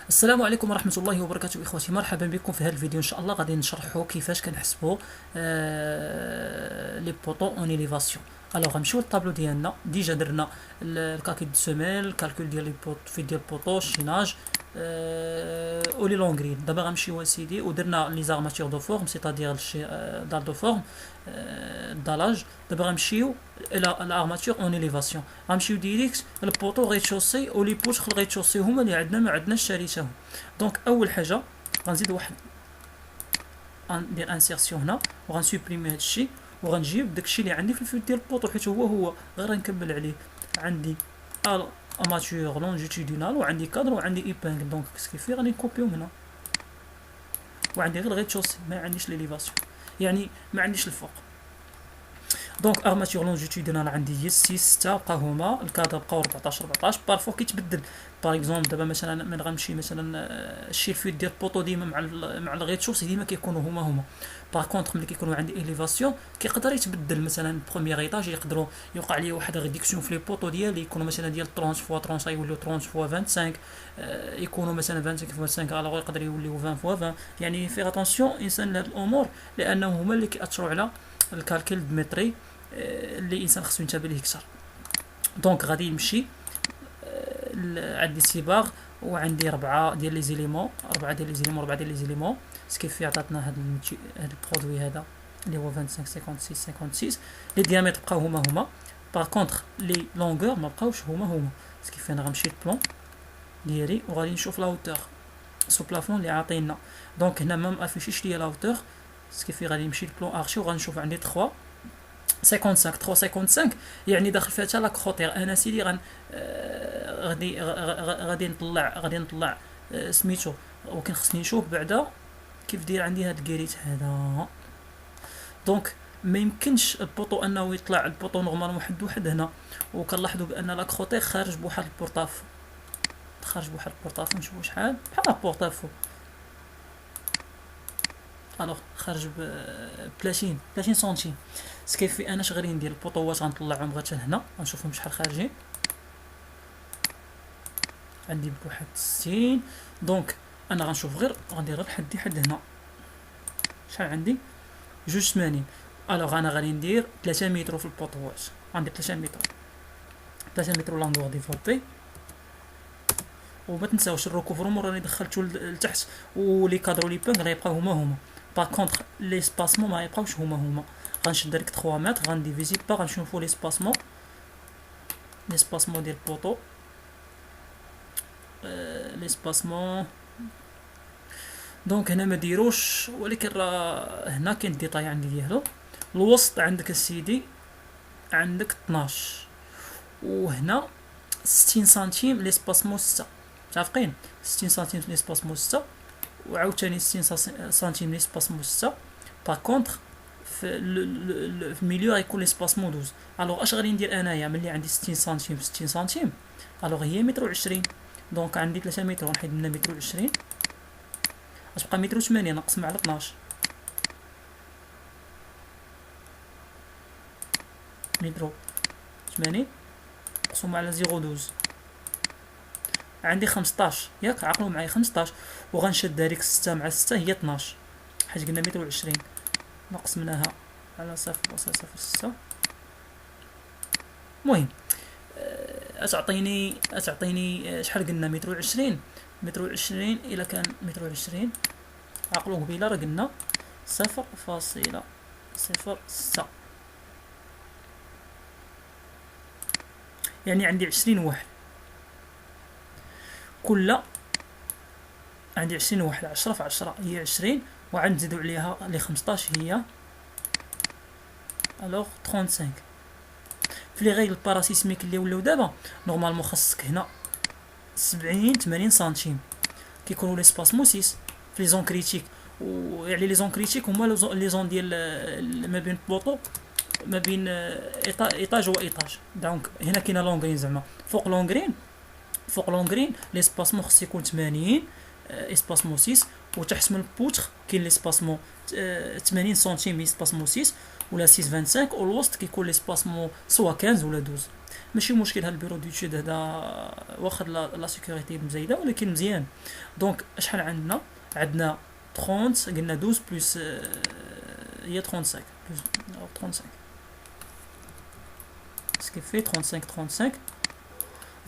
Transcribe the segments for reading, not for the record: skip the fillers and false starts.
السلام عليكم ورحمة الله وبركاته إخوتي، مرحبا بكم في هذا الفيديو. إن شاء الله غادي نشرحوا كيفاش كنحسبوا لي بوطو اون إليفاسيون. الوغ غنمشيو للطابلو ديالنا، ديجا درنا الكالكول دو سوميل، الكالكول ديال لي في ديال البوطو، الشيناج او لي لونغرين. دابا غنمشيو اسيدي ودرنا لي زارماتور دو فورم سيتادير دال دو فورم دالاج. دابا غنمشيو الى الارماتور اون إليفاسيون، غنمشيو ديريكت البوطو غير تشوسي ولي بوتخ غير تشوسي هما اللي عندنا ما عندناش شريتهم. دونك اول حاجه غنزيد واحد، غندير انسيرسيون هنا وغنسوبريمي هادشي وغنجيب داكشي اللي عندي في الفيد ديال البوطو حيت هو غير نكمل عليه. عندي اماتور لونجيتودينال وعندي كادر وعندي ايبانغ، دونك كيفي غادي نكوبيهم هنا وعندي غير تشوسي، ما عنديش ليليفاسيون يعني ما عنديش الفوق. دونك ارماتور لونجيتودينال عندي هي 6 6 بقاو هما، الكادر بقاو 14 14. بارفو كيتبدل، باغ اكزومبل دابا مثلا من غنمشي مثلا الشي الفيت ديال البوطو ديما مع الغيتشوس ديما كيكونوا هما. باغ كونطخ ملي كيكونوا عندي اليفاسيون كيقدر يتبدل، مثلا بروميير ايطاج يقدروا يوقع لي واحد ريدكسيون في لي بوطو ديالي، يكونوا مثلا ديال 30 فوا 30 يوليو 30 فوا 25، يكونوا مثلا 25 فوا 5 الوغ يقدر يوليو 20 فوا 20. يعني في اتونسيون انسان لهاد الامور لانه هما اللي كيأثروا على الكالكيل ديمتري اللي الانسان خصو ينتبه ليه اكثر. دونك غادي نمشي عندي سيباغ وعندي 4 ديال لي زيليمون، 4 ديال لي زيليمون 4 ديال لي زيليمون سكيفي عطاتنا هاد البرودوي هذا اللي هو 25 56 56. لي ديامتر بقاو هما. باغ كونطخ لي لونغور ما بقاوش هما سكيفي انا غنمشي للبلون ديالي وغادي نشوف لا هوتور سو بلافون اللي عاطينا. دونك هنا ما مافيشيش ليا لا هوتور سكيفي غادي نمشي للبلون ارشي وغنشوف عندي 3 55 355 يعني داخل فيها حتى لا كروتير. انا سيدي غادي نطلع سميتو، ولكن خصني نشوف بعدا كيف داير عندي هاد الكريت هذا. دونك ما يمكنش البوطو انه يطلع البوطو نورمال واحد هنا، وكنلاحظوا بان لا كروتير خارج بواحد البورطاف، نشوفوا شحال بحال البورطافو. الوغ خارج ب 30 سنتيم. سكيفي انا اش غادي ندير البوطوات غنطلعهم غير هنا غنشوفهم شحال خارجين. عندي بواحد 60، دونك انا غنشوف غندير غير حد هنا شحال عندي 82. الوغ انا غادي ندير 3 متر في البوطوات، غندير 3 متر لونغور ديفلوبي. وما تنساوش الروكوفرمون راني دخلته لتحت، ولي كادرو لي بان غيبقاو هما. باغ كونطخ لي سباسمون ما يبقاوش هما. غنشد ديك 3 متر غنديفيزي با غنشوفوا لي سباسمون ديال البوطو، لي سباسمون. دونك هنا ما ديروش، ولكن راه هنا كاين ديتاي عندي ديالو. الوسط عندك السيدي عندك 12، وهنا 60 سنتيم لي سباسمون 6 متفقين. 60 سنتيم لي سباسمون 6 وعاوتاني 60 سنتيم لي سباسمون 6. باغ كونطخ في الميليو غيكون لي سباسمون 12. الوغ اش غادي ندير انايا ملي عندي 60 سنتيم الوغ هي متر و20. دونك عندي 3 متر ونحيد منها متر و20 غتبقى متر و80 نقسم على 12 متر و80 مقسوم على 0.12 عندي 15. ياك عقلوا معايا 15، وغنشد هذيك 6 مع 6 هي 12 حيت قلنا متر و20 نقسمناها على 0.06. المهم اتعطيني شحال قلنا متر و20 الا كان متر و20 عقلوا قبيله راه قلنا 0.06 يعني عندي 20 واحد عندي 20 واحد 10 في 10 هي 20، وعاد نزيدو عليها لي 15 هي الوغ 35. في لي غير الباراسيسميك اللي ولاو دابا نورمالمون خاصك هنا 80 سنتيم كيكونوا لي سباسمون 6 في لي زون كريتيك. ويعني لي زون كريتيك هما لي زون ديال ما بين بوطو ما بين ايطاج وايطاج. دونك هنا كاينه لونغرين زعما فوق لونغرين لي سباسمون خص يكون 80 اسباسمون 6، وتحت من البوتر كاين لي سباسمون 80 سنتيم لي سباسمون 6 ولا 6 25، والوسط كيكون لي سباسمون سوا 15 ولا 12. ماشي مشكل. هاد البيرو ديتود هذا واخد لا سيكوريتي مزايده ولكن مزيان. دونك شحال عندنا 30 قلنا 12 بلس هي 35 بلس 35 سكي في 35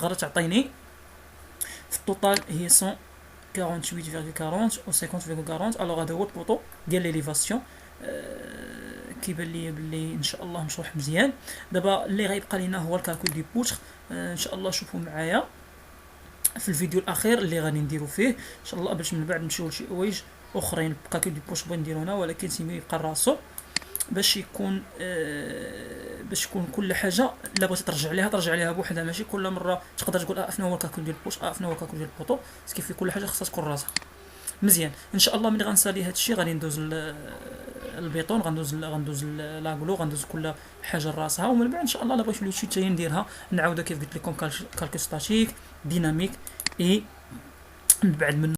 غادي تعطيني في التوتال هي 148.40 و 50.40. الوغ هذا هو البوطو ديال ليليفاسيون. كيبان لي بلي ان شاء الله مشروح مزيان. دابا اللي غيبقى لينا هو الكالكول دي بوتر. ان شاء الله شوفوا معايا في الفيديو الاخير اللي غادي نديرو فيه ان شاء الله، باش من بعد نمشيو لشي حوايج اخرين. الكالكول دي بوتر بغينا نديرو هنا ولكن سيمي يبقى راسو باش يكون كل حاجه الا بغيتي ترجع ليها بوحدها، ماشي كل مره تقدر تقول افنا هو الكالكول ديال البوش افنا هو الكالكول ديال البوطو. كيف كل حاجه خاصها تكون راسها مزيان. ان شاء الله ملي غنسالي هادشي غادي ندوز البيطون، غندوز لاغلو، غندوز كل حاجه راسها، ومن بعد ان شاء الله الا بغيت شي حتى نديرها نعاودها كيف قلت لكم كالكول ستاتيك ديناميك اي من بعد من